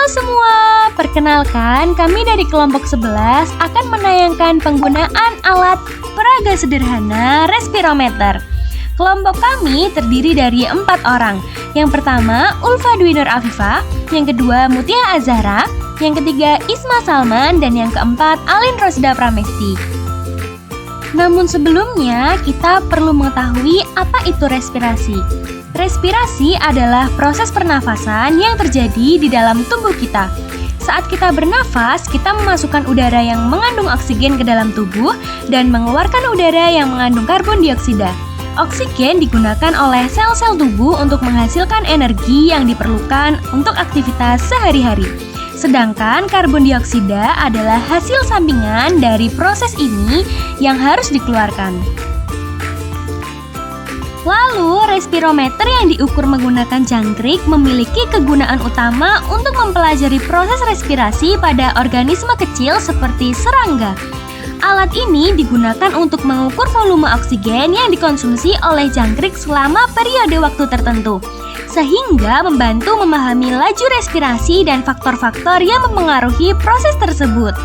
Halo semua, perkenalkan kami dari kelompok 11 akan menayangkan penggunaan alat peraga sederhana respirometer. Kelompok kami terdiri dari 4 orang. Yang pertama, Ulfa Dwi Nur Afifah, yang kedua, Mutia Azhara, yang ketiga, Isma Salman, dan yang keempat, Alin Rosda Pramesti. Namun sebelumnya, kita perlu mengetahui apa itu respirasi. Respirasi adalah proses pernafasan yang terjadi di dalam tubuh kita. Saat kita bernafas, kita memasukkan udara yang mengandung oksigen ke dalam tubuh dan mengeluarkan udara yang mengandung karbon dioksida. Oksigen digunakan oleh sel-sel tubuh untuk menghasilkan energi yang diperlukan untuk aktivitas sehari-hari. Sedangkan karbon dioksida adalah hasil sampingan dari proses ini yang harus dikeluarkan. Lalu, respirometer yang diukur menggunakan jangkrik memiliki kegunaan utama untuk mempelajari proses respirasi pada organisme kecil seperti serangga. Alat ini digunakan untuk mengukur volume oksigen yang dikonsumsi oleh jangkrik selama periode waktu tertentu, sehingga membantu memahami laju respirasi dan faktor-faktor yang mempengaruhi proses tersebut.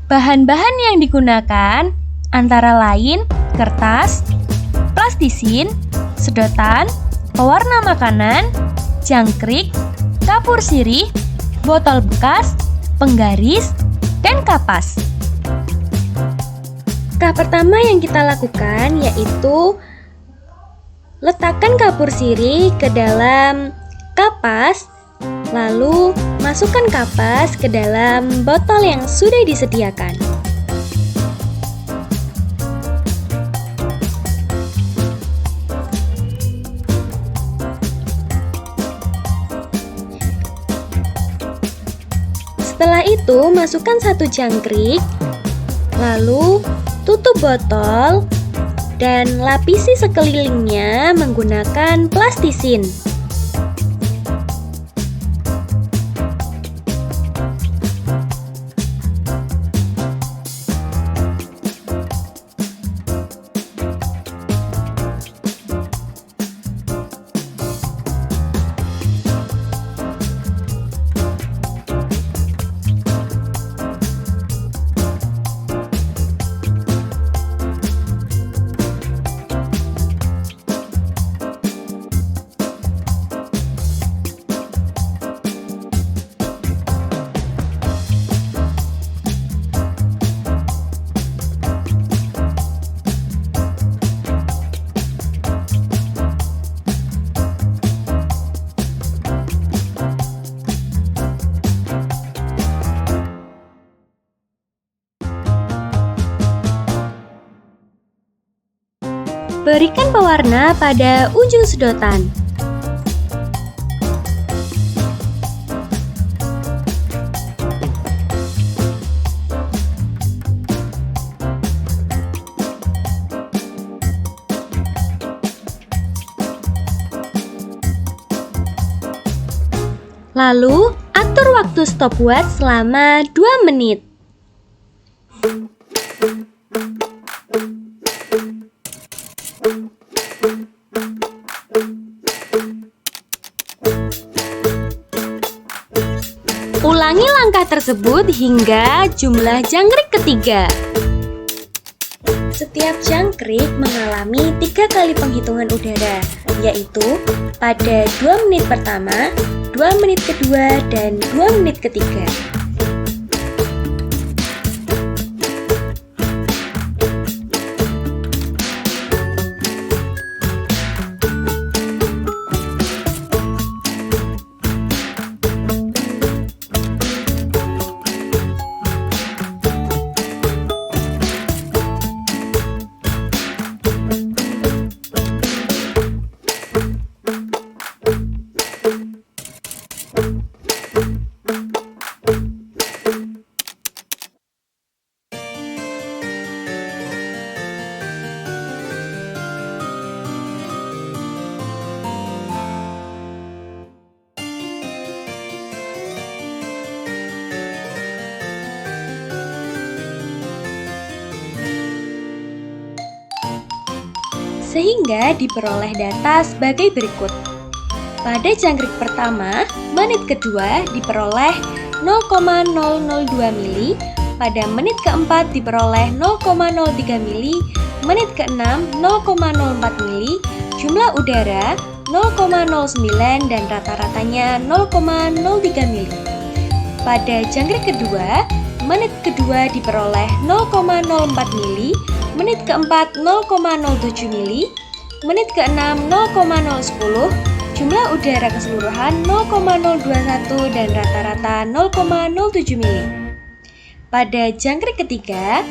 Bahan-bahan yang digunakan antara lain kertas, plastisin, sedotan, pewarna makanan, jangkrik, kapur sirih, botol bekas, penggaris, dan kapas. Langkah pertama yang kita lakukan yaitu letakkan kapur sirih ke dalam kapas, lalu masukkan kapas ke dalam botol yang sudah disediakan. Setelah itu, masukkan 1 jangkrik, lalu tutup botol dan lapisi sekelilingnya menggunakan plastisin. Berikan pewarna pada ujung sedotan. Lalu, atur waktu stopwatch selama 2 menit. Ulangi langkah tersebut hingga jumlah jangkrik ketiga. Setiap jangkrik mengalami 3 kali penghitungan udara, yaitu pada 2 menit pertama, 2 menit kedua, dan 2 menit ketiga. Sehingga diperoleh data sebagai berikut. Pada jangkrik pertama, menit kedua diperoleh 0,002 mili, pada menit keempat diperoleh 0,03 mili, menit keenam 0,04 mili, jumlah udara 0,09 dan rata-ratanya 0,03 mili. Pada jangkrik kedua, menit kedua diperoleh 0,04 mili, menit keempat 0,07 mili, menit keenam 0,010, jumlah udara keseluruhan 0,021 dan rata-rata 0,07 mili. Pada jangkrik ketiga,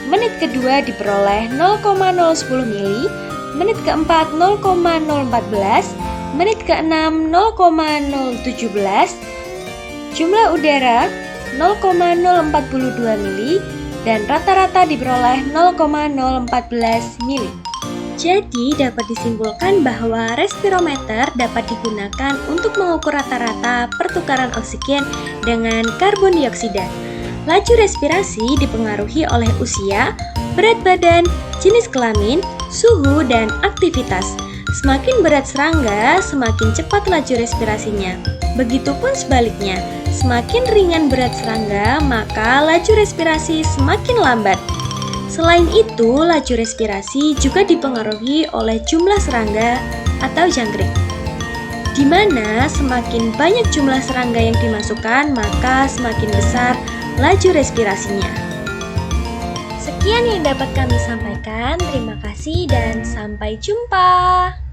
menit kedua diperoleh 0,010 mili, menit keempat 0,014, menit keenam 0,017, jumlah udara 0,042 mili dan rata-rata diperoleh 0,014 mili. Jadi dapat disimpulkan bahwa respirometer dapat digunakan untuk mengukur rata-rata pertukaran oksigen dengan karbon dioksida. Laju respirasi dipengaruhi oleh usia, berat badan, jenis kelamin, suhu, dan aktivitas. Semakin berat serangga, semakin cepat laju respirasinya. Begitupun sebaliknya, semakin ringan berat serangga, maka laju respirasi semakin lambat. Selain itu, laju respirasi juga dipengaruhi oleh jumlah serangga atau jangkrik, di mana semakin banyak jumlah serangga yang dimasukkan, maka semakin besar laju respirasinya. Sekian yang dapat kami sampaikan. Terima kasih dan sampai jumpa.